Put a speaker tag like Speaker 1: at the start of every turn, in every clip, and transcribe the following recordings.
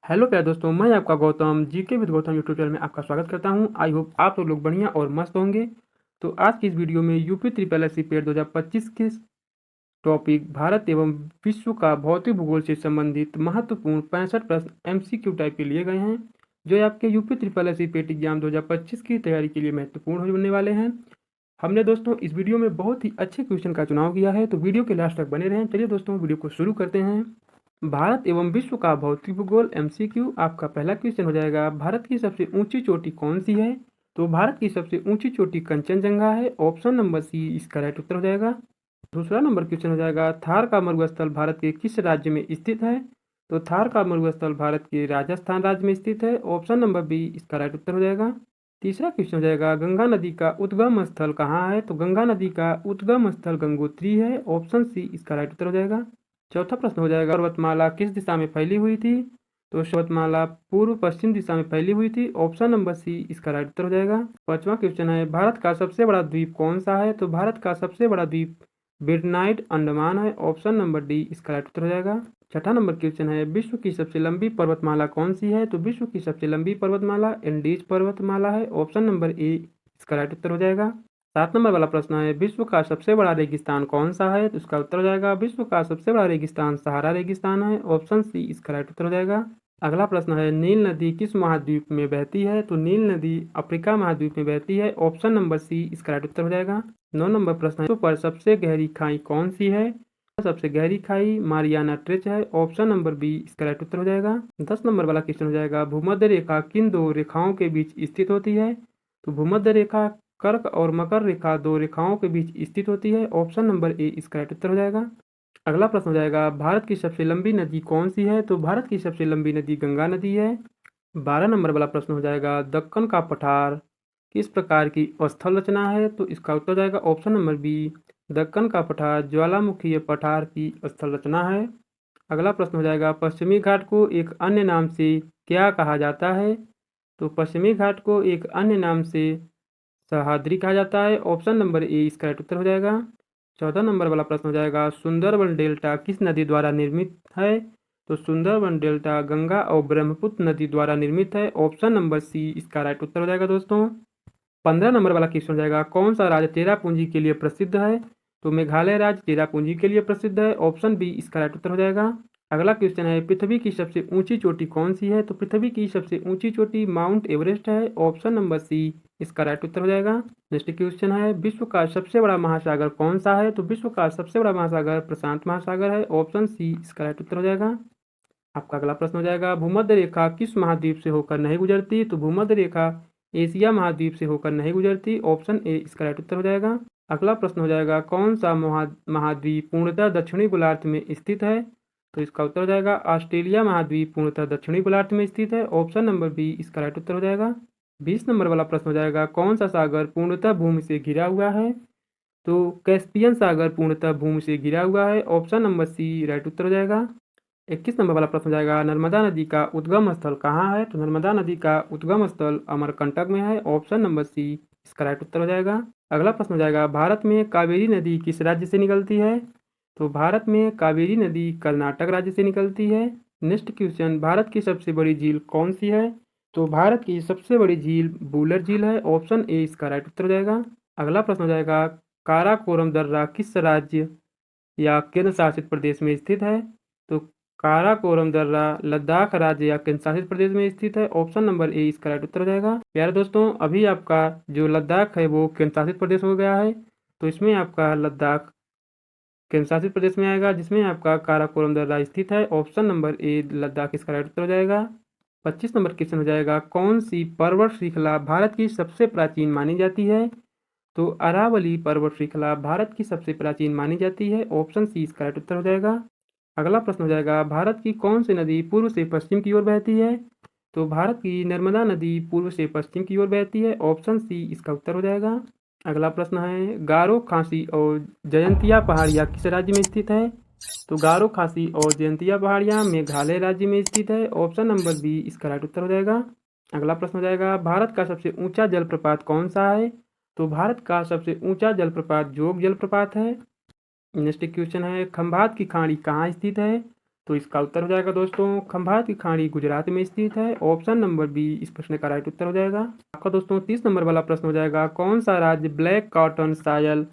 Speaker 1: Hello प्यारे दोस्तों, मैं आपका Gautam GK with Gautam YouTube channel में आपका स्वागत करता हूं। आई होप आप लोग बढ़िया और मस्त होंगे। तो आज की इस वीडियो में UP triple S C PET 2025 के टॉपिक भारत एवं विश्व का भौतिक भूगोल से संबंधित महत्वपूर्ण 65 प्रश्न एमसीक्यू टाइप के लिए गए हैं, जो आपके UP triple S C PET exam 2025 की तैयारी के लिए महत्वपूर्ण होने वाले हैं। हमने दोस्तों इस वीडियो में बहुत ही अच्छे क्वेश्चन का चुनाव किया है, तो वीडियो के लास्ट तक बने रहें। चलिए दोस्तों, वीडियो को शुरू करते हैं। भारत एवं विश्व का भौतिक भूगोल एमसीक्यू। आपका पहला क्वेश्चन हो जाएगा, भारत की सबसे ऊंची चोटी कौन सी है? तो भारत की सबसे ऊंची चोटी कंचनजंगा है। ऑप्शन नंबर सी इसका राइट उत्तर हो जाएगा। दूसरा नंबर क्वेश्चन हो जाएगा, थार का मरुस्थल भारत के किस राज्य में स्थित है? तो थार का मरुस्थल भारत के राजस्थान राज्य में स्थित है। ऑप्शन नंबर बी इसका राइट उत्तर हो जाएगा। तीसरा क्वेश्चन हो जाएगा, गंगा नदी का उद्गम स्थल कहाँ है? तो गंगा नदी का उद्गम स्थल गंगोत्री है। ऑप्शन सी इसका राइट उत्तर हो जाएगा। चौथा प्रश्न हो जाएगा, पर्वतमाला किस दिशा में फैली हुई थी? तो पर्वतमाला पूर्व पश्चिम दिशा में फैली हुई थी। ऑप्शन नंबर सी इसका राइट उत्तर हो जाएगा। पांचवा क्वेश्चन है, भारत का सबसे बड़ा द्वीप कौन सा है? तो भारत का सबसे बड़ा द्वीप मिडनाइट अंडमान है। ऑप्शन नंबर डी इसका राइट उत्तर हो जाएगा। छठा नंबर क्वेश्चन है, विश्व की सबसे लंबी पर्वतमाला कौन सी है? तो विश्व की सबसे लंबी पर्वतमाला एंडीज पर्वतमाला है। ऑप्शन नंबर ए इसका राइट उत्तर हो जाएगा। 7 नंबर वाला प्रश्न है, विश्व का सबसे बड़ा रेगिस्तान कौन सा है? तो इसका उत्तर हो जाएगा, विश्व का सबसे बड़ा रेगिस्तान सहारा रेगिस्तान है। ऑप्शन सी इसका राइट उत्तर हो जाएगा। अगला प्रश्न है, नील नदी किस महाद्वीप में बहती है? तो नील नदी अफ्रीका महाद्वीप में बहती है। ऑप्शन नंबर सी इसका राइट उत्तर हो जाएगा। 9 नंबर प्रश्न है, विश्व पर सबसे गहरी खाई कौन सी है? सबसे गहरी खाई मारियाना ट्रेच है। ऑप्शन नंबर बी इसका राइट उत्तर हो जाएगा। 10 नंबर वाला क्वेश्चन हो जाएगा, भूमध्य रेखा किन दो रेखाओं के बीच स्थित होती है? तो भूमध्य रेखा कर्क और मकर रेखा दो रेखाओं के बीच स्थित होती है। ऑप्शन नंबर ए इसका राइट उत्तर हो जाएगा। अगला प्रश्न हो जाएगा, भारत की सबसे लंबी नदी कौन सी है? तो भारत की सबसे लंबी नदी गंगा नदी है। 12 नंबर वाला प्रश्न हो जाएगा, दक्कन का पठार किस प्रकार की स्थल रचना है? तो इसका उत्तर हो जाएगा ऑप्शन नंबर बी, दक्कन का पठार ज्वालामुखीय पठार की स्थल रचना है। अगला प्रश्न हो जाएगा, पश्चिमी घाट को एक अन्य नाम से क्या कहा जाता है? तो पश्चिमी घाट को एक अन्य नाम से सह्याद्री कहा जाता है। ऑप्शन नंबर ए इसका राइट उत्तर हो जाएगा। 14 नंबर वाला प्रश्न हो जाएगा, सुंदरबन डेल्टा किस नदी द्वारा निर्मित है? तो सुंदरबन डेल्टा गंगा और ब्रह्मपुत्र नदी द्वारा निर्मित है। ऑप्शन नंबर सी इसका राइट उत्तर हो जाएगा दोस्तों। 15 नंबर वाला क्वेश्चन हो जाएगा, कौन सा राज्य चेरापूंजी के लिए प्रसिद्ध है? तो मेघालय राज्य चेरापूंजी के लिए प्रसिद्ध है। ऑप्शन बी इसका राइट उत्तर हो जाएगा। अगला क्वेश्चन है, पृथ्वी की सबसे ऊंची चोटी कौन सी है? तो पृथ्वी की सबसे ऊंची चोटी माउंट एवरेस्ट है। ऑप्शन नंबर सी इसका राइट उत्तर हो जाएगा। नेक्स्ट क्वेश्चन है, विश्व का सबसे बड़ा महासागर कौन सा है? तो विश्व का सबसे बड़ा महासागर प्रशांत महासागर है। ऑप्शन सी इसका राइट उत्तर हो जाएगा। आपका अगला प्रश्न हो जाएगा, भूमध्य रेखा किस महाद्वीप से होकर नहीं गुजरती? तो भूमध्य रेखा एशिया महाद्वीप से होकर नहीं गुजरती। ऑप्शन ए इसका राइट उत्तर हो जाएगा। अगला प्रश्न हो जाएगा, कौन सा महाद्वीप पूर्णतः दक्षिणी गोलार्ध में स्थित है? तो इसका उत्तर हो जाएगा, ऑस्ट्रेलिया महाद्वीप पूर्णतः दक्षिणी गोलार्ध में स्थित है। ऑप्शन नंबर बी इसका राइट उत्तर हो जाएगा। 20 नंबर वाला प्रश्न हो जाएगा, कौन सा सागर पूर्णतः भूमि से घिरा हुआ है? तो कैस्पियन सागर पूर्णतः भूमि से घिरा हुआ है। ऑप्शन नंबर सी राइट उत्तर हो जाएगा। 21 नंबर वाला प्रश्न हो जाएगा, नर्मदा नदी का उद्गम स्थल कहाँ है? तो नर्मदा नदी का उद्गम स्थल अमरकंटक में है। ऑप्शन नंबर सी इसका राइट उत्तर हो जाएगा। अगला प्रश्न हो जाएगा, भारत में कावेरी नदी किस राज्य से निकलती है? तो भारत में कावेरी नदी कर्नाटक राज्य से निकलती है। नेक्स्ट क्वेश्चन, भारत की सबसे बड़ी झील कौन सी है? तो भारत की सबसे बड़ी झील वुलर झील है। ऑप्शन ए इसका राइट उत्तर हो जाएगा। अगला प्रश्न हो जाएगा, काराकोरम दर्रा किस राज्य या केंद्र शासित प्रदेश में स्थित है? तो काराकोरम दर्रा लद्दाख राज्य या केंद्र शासित प्रदेश में स्थित है। ऑप्शन नंबर ए इसका राइट उत्तर हो जाएगा। प्यारे दोस्तों, अभी आपका जो लद्दाख है वो केंद्र शासित प्रदेश हो गया है, तो इसमें आपका लद्दाख केंद्र शासित प्रदेश में आएगा, जिसमें आपका काराकोरम दर्रा स्थित है। ऑप्शन नंबर ए लद्दाख इसका राइट उत्तर हो जाएगा। 25 नंबर क्वेश्चन हो जाएगा, कौन सी पर्वत श्रृंखला भारत की सबसे प्राचीन मानी जाती है? तो अरावली पर्वत श्रृंखला भारत की सबसे प्राचीन मानी जाती है। ऑप्शन सी इसका राइट उत्तर हो जाएगा। अगला प्रश्न हो जाएगा, भारत की कौन सी नदी पूर्व से पश्चिम की ओर बहती है? तो भारत की नर्मदा नदी पूर्व से पश्चिम की ओर बहती है। ऑप्शन सी इसका उत्तर हो जाएगा। अगला प्रश्न है, गारो खासी और जयंतिया पहाड़ियाँ किस राज्य में स्थित है? तो गारो खासी और जयंतिया पहाड़ियाँ मेघालय राज्य में स्थित है। ऑप्शन नंबर बी इसका राइट उत्तर हो जाएगा। अगला प्रश्न हो जाएगा, भारत का सबसे ऊंचा जलप्रपात कौन सा है? तो भारत का सबसे ऊंचा जलप्रपात जोग जलप्रपात है। नेक्स्ट क्वेश्चन है, खंभात की खाड़ी कहाँ स्थित है? तो इसका उत्तर हो जाएगा दोस्तों खंभात की खाड़ी गुजरात में स्थित है। ऑप्शन नंबर बी इस प्रश्न का राइट उत्तर हो जाएगा। आपका दोस्तों 30 नंबर वाला प्रश्न हो जाएगा, कौन सा राज्य ब्लैक कॉटन सायल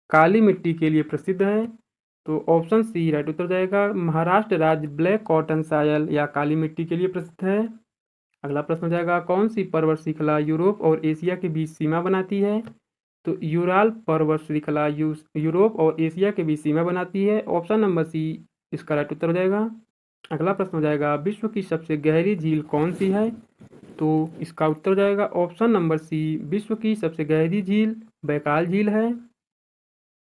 Speaker 1: काली मिट्टी के लिए प्रसिद्ध है? तो ऑप्शन सी राइट उत्तर हो जाएगा, महाराष्ट्र राज्य ब्लैक कॉटन सायल या काली मिट्टी के लिए प्रसिद्ध है। अगला प्रश्न हो जाएगा, कौन सी पर्वत श्रृंखला यूरोप और एशिया के बीच सीमा बनाती है? तो यूराल पर्वत श्रृंखला यूरोप और एशिया के बीच सीमा बनाती है। ऑप्शन नंबर सी इसका राइट उत्तर हो जाएगा। अगला प्रश्न हो जाएगा, विश्व की सबसे गहरी झील कौन सी है? तो इसका उत्तर हो जाएगा ऑप्शन नंबर सी, विश्व की सबसे गहरी झील बैकाल झील है।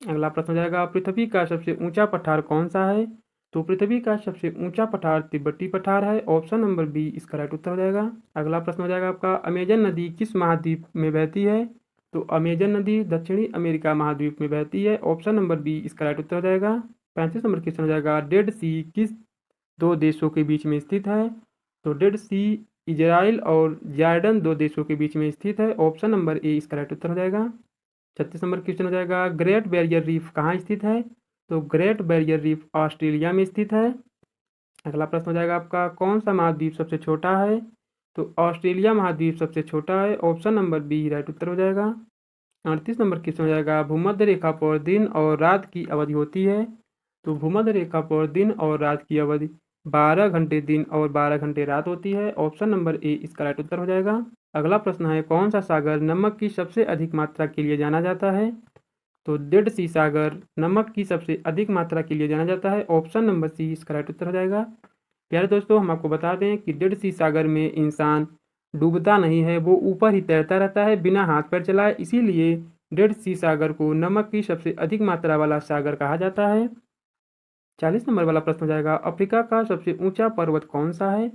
Speaker 1: अगला प्रश्न हो जाएगा, पृथ्वी का सबसे ऊंचा पठार कौन सा है? तो पृथ्वी का सबसे ऊंचा पठार तिब्बती पठार है। ऑप्शन नंबर बी इसका राइट उत्तर हो जाएगा। अगला प्रश्न हो जाएगा आपका, अमेजन नदी किस महाद्वीप में बहती है? तो अमेजन नदी दक्षिणी अमेरिका महाद्वीप में बहती है। ऑप्शन नंबर बी इसका राइट उत्तर हो जाएगा। 35 नंबर क्वेश्चन हो जाएगा, डेड सी किस दो देशों के बीच में स्थित है? तो डेड सी इजराइल और जॉर्डन दो देशों के बीच में स्थित है। ऑप्शन नंबर ए इसका राइट उत्तर हो जाएगा। 36 नंबर क्वेश्चन हो जाएगा, ग्रेट बैरियर रीफ कहाँ स्थित है? तो ग्रेट बैरियर रीफ ऑस्ट्रेलिया में स्थित है। अगला प्रश्न हो जाएगा आपका, कौन सा महाद्वीप सबसे छोटा है? तो ऑस्ट्रेलिया महाद्वीप सबसे छोटा है। ऑप्शन नंबर बी राइट उत्तर हो जाएगा। 38 नंबर क्वेश्चन हो जाएगा, भूमध्य रेखा पर दिन और रात की अवधि होती है? तो भूमध्य रेखा पर दिन और रात की अवधि 12 घंटे दिन और 12 घंटे रात होती है। ऑप्शन नंबर ए इसका राइट उत्तर हो जाएगा। अगला प्रश्न है, कौन सा सागर नमक की सबसे अधिक मात्रा के लिए जाना जाता है? तो डेड सी सागर नमक की सबसे अधिक मात्रा के लिए जाना जाता है। ऑप्शन नंबर सी इसका राइट उत्तर हो जाएगा। प्यारे दोस्तों, हम आपको बता दें कि डेड सी सागर में इंसान डूबता नहीं है, वो ऊपर ही तैरता रहता है बिना हाथ पैर चलाए, इसीलिए डेड सी सागर को नमक की सबसे अधिक मात्रा वाला सागर कहा जाता है। 40 नंबर वाला प्रश्न हो जाएगा, अफ्रीका का सबसे ऊंचा पर्वत कौन सा है?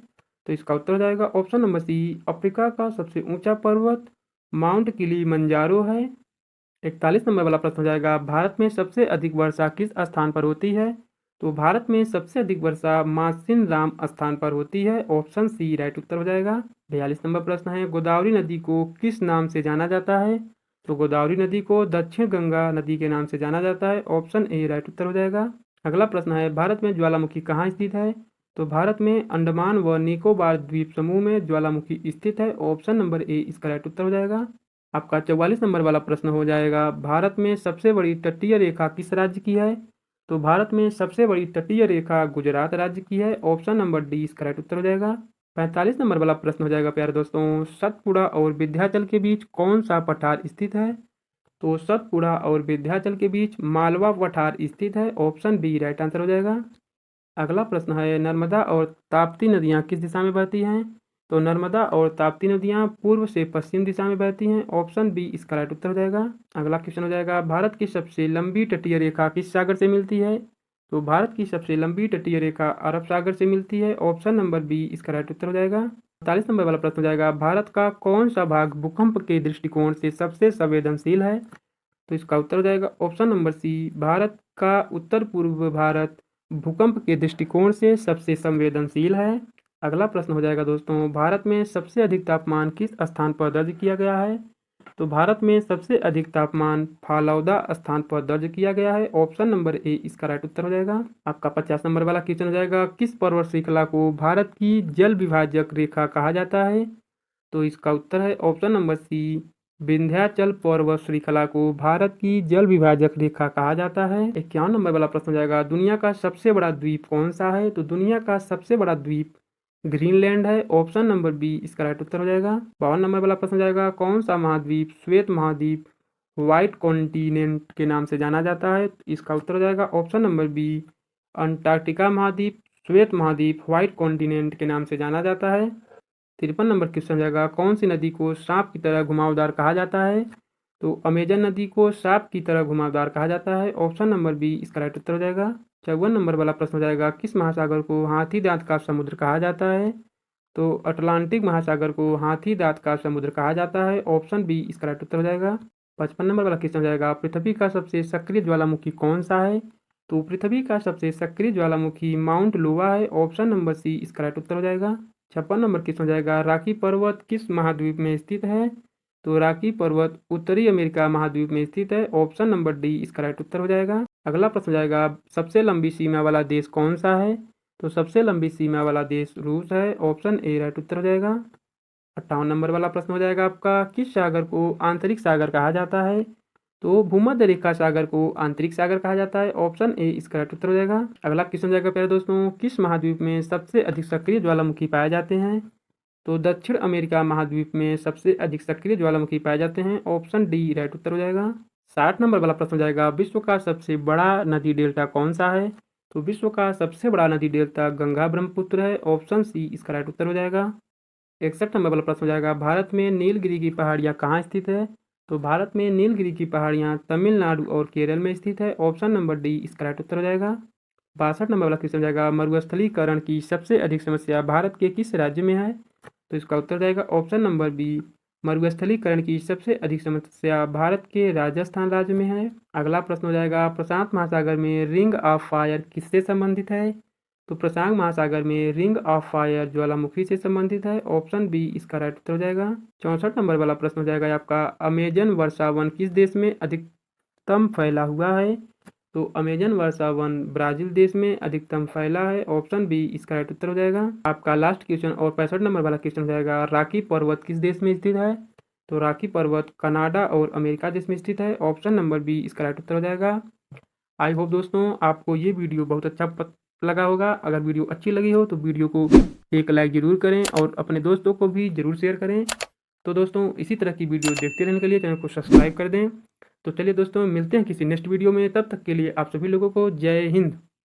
Speaker 1: तो इसका उत्तर हो जाएगा ऑप्शन नंबर सी, अफ्रीका का सबसे ऊंचा पर्वत माउंट किलिमंजारो है। 41 नंबर वाला प्रश्न हो जाएगा, भारत में सबसे अधिक वर्षा किस स्थान पर होती है? तो भारत में सबसे अधिक वर्षा मासिन राम स्थान पर होती है। ऑप्शन सी राइट उत्तर हो जाएगा। 42 नंबर प्रश्न है, गोदावरी नदी को किस नाम से जाना जाता है? तो गोदावरी नदी को दक्षिण गंगा नदी के नाम से जाना जाता है। ऑप्शन ए राइट उत्तर हो जाएगा। अगला प्रश्न है, भारत में ज्वालामुखी कहाँ स्थित है? तो भारत में अंडमान व निकोबार द्वीप समूह में ज्वालामुखी स्थित है। ऑप्शन नंबर ए इसका राइट उत्तर हो जाएगा। आपका 44 नंबर वाला प्रश्न हो जाएगा, भारत में सबसे बड़ी तटीय रेखा किस राज्य की है? तो भारत में सबसे बड़ी तटीय रेखा गुजरात राज्य की है। ऑप्शन नंबर डी इसका राइट उत्तर हो जाएगा। 45 नंबर वाला प्रश्न हो जाएगा प्यारे दोस्तों, सतपुड़ा और विंध्याचल के बीच कौन सा पठार स्थित है? तो सतपुड़ा और विंध्याचल के बीच मालवा पठार स्थित है। ऑप्शन बी राइट आंसर हो जाएगा। अगला प्रश्न है, नर्मदा और ताप्ती नदियाँ किस दिशा में बहती हैं? तो नर्मदा और ताप्ती नदियाँ पूर्व से पश्चिम दिशा में बहती हैं। ऑप्शन बी इसका राइट उत्तर हो जाएगा। अगला क्वेश्चन हो जाएगा, भारत की सबसे लंबी तटीय रेखा किस सागर से मिलती है? तो भारत की सबसे लंबी तटीय रेखा अरब सागर से मिलती है। ऑप्शन नंबर बी इसका राइट उत्तर हो जाएगा। 45 नंबर वाला प्रश्न हो जाएगा, भारत का कौन सा भाग भूकंप के दृष्टिकोण से सबसे संवेदनशील है? तो इसका उत्तर हो जाएगा ऑप्शन नंबर सी, भारत का उत्तर पूर्व भारत भूकंप के दृष्टिकोण से सबसे संवेदनशील है। अगला प्रश्न हो जाएगा दोस्तों, भारत में सबसे अधिक तापमान किस स्थान पर दर्ज किया गया है? तो भारत में सबसे अधिक तापमान फालौदा स्थान पर दर्ज किया गया है। ऑप्शन नंबर ए इसका राइट उत्तर हो जाएगा। आपका 50 नंबर वाला क्वेश्चन हो जाएगा, किस पर्वत श्रृंखला को भारत की जल विभाजक रेखा कहा जाता है? तो इसका उत्तर है ऑप्शन नंबर सी, विंध्याचल पर्वत श्रृंखला को भारत की जल विभाजक रेखा कहा जाता है। 51 नंबर वाला प्रश्न हो जाएगा, दुनिया का सबसे बड़ा द्वीप कौन सा है? तो दुनिया का सबसे बड़ा द्वीप ग्रीनलैंड है। ऑप्शन नंबर बी इसका राइट उत्तर हो जाएगा। 52 नंबर वाला प्रश्न हो जाएगा, कौन सा महाद्वीप श्वेत महाद्वीप व्हाइट कॉन्टिनेंट के नाम से जाना जाता है? इसका उत्तर हो जाएगा ऑप्शन नंबर बी, अंटार्कटिका महाद्वीप श्वेत महाद्वीप व्हाइट कॉन्टिनेंट के नाम से जाना जाता है। 53 नंबर क्वेश्चन जाएगा, कौन सी नदी को सांप की तरह घुमावदार कहा जाता है? तो अमेजन नदी को सांप की तरह घुमावदार कहा जाता है। ऑप्शन नंबर बी इसका राइट उत्तर हो जाएगा। 54 नंबर वाला प्रश्न हो जाएगा, किस महासागर को हाथी दांत का समुद्र कहा जाता है? तो अटलांटिक महासागर को हाथी दांत का समुद्र कहा जाता है। ऑप्शन बी इसका राइट उत्तर हो जाएगा। 55 नंबर वाला क्वेश्चन हो जाएगा, पृथ्वी का सबसे सक्रिय ज्वालामुखी कौन सा है? तो पृथ्वी का सबसे सक्रिय ज्वालामुखी माउंट लोवा है। ऑप्शन नंबर सी इसका राइट उत्तर हो जाएगा। 56 नंबर क्वेश्चन हो जाएगा, राकी पर्वत किस महाद्वीप में स्थित है? तो राकी पर्वत उत्तरी अमेरिका महाद्वीप में स्थित है। ऑप्शन नंबर डी इसका राइट उत्तर हो जाएगा। अगला प्रश्न हो जाएगा, सबसे लंबी सीमा वाला देश कौन सा है? तो सबसे लंबी सीमा वाला देश रूस है, ऑप्शन ए राइट उत्तर हो जाएगा। 58 नंबर वाला प्रश्न हो जाएगा आपका, किस सागर को आंतरिक सागर कहा जाता है? तो भूमध्य रेखा सागर को आंतरिक सागर कहा जाता है, ऑप्शन ए इसका राइट उत्तर हो जाएगा। अगला क्वेश्चन जाएगा प्यारे दोस्तों, किस महाद्वीप में सबसे अधिक सक्रिय ज्वालामुखी पाए जाते हैं? तो दक्षिण अमेरिका महाद्वीप में सबसे अधिक सक्रिय ज्वालामुखी पाए जाते हैं, ऑप्शन डी राइट उत्तर हो जाएगा। 60 नंबर वाला प्रश्न हो जाएगा, विश्व का सबसे बड़ा नदी डेल्टा कौन सा है? तो विश्व का सबसे बड़ा नदी डेल्टा गंगा ब्रह्मपुत्र है, ऑप्शन सी इसका राइट उत्तर हो जाएगा। 61 नंबर वाला प्रश्न हो जाएगा, भारत में नीलगिरी की पहाड़ियाँ कहाँ स्थित है? तो भारत में नीलगिरी की पहाड़ियाँ तमिलनाडु और केरल में स्थित है, ऑप्शन नंबर डी इसका राइट उत्तर हो जाएगा। 62 नंबर वाला क्वेश्चन हो जाएगा, मरुस्थलीकरण की सबसे अधिक समस्या भारत के किस राज्य में है? तो इसका उत्तर जाएगा ऑप्शन नंबर बी, मरुस्थलीकरण की सबसे अधिक समस्या भारत के राजस्थान राज्य में है। अगला प्रश्न हो जाएगा, प्रशांत महासागर में रिंग ऑफ फायर किससे संबंधित है? तो प्रशांत महासागर में रिंग ऑफ फायर ज्वालामुखी से संबंधित है, ऑप्शन बी इसका राइट उत्तर हो जाएगा। 64 नंबर वाला प्रश्न हो जाएगा आपका, अमेजन वर्षा वन किस देश में अधिकतम फैला हुआ है? तो अमेजन वर्षा वन ब्राजील देश में अधिकतम फैला है, ऑप्शन बी इसका राइट उत्तर हो जाएगा। आपका लास्ट क्वेश्चन और 65 नंबर वाला क्वेश्चन हो जाएगा, राकी पर्वत किस देश में स्थित है? तो राकी पर्वत कनाडा और अमेरिका देश में स्थित है, ऑप्शन नंबर बी इसका राइट उत्तर हो जाएगा। आई होप दोस्तों आपको ये वीडियो बहुत अच्छा लगा होगा। अगर वीडियो अच्छी लगी हो तो वीडियो को एक लाइक ज़रूर करें और अपने दोस्तों को भी ज़रूर शेयर करें। तो दोस्तों इसी तरह की वीडियो देखते रहने के लिए चैनल को सब्सक्राइब कर दें। तो चलिए दोस्तों मिलते हैं किसी नेक्स्ट वीडियो में, तब तक के लिए आप सभी लोगों को जय हिंद।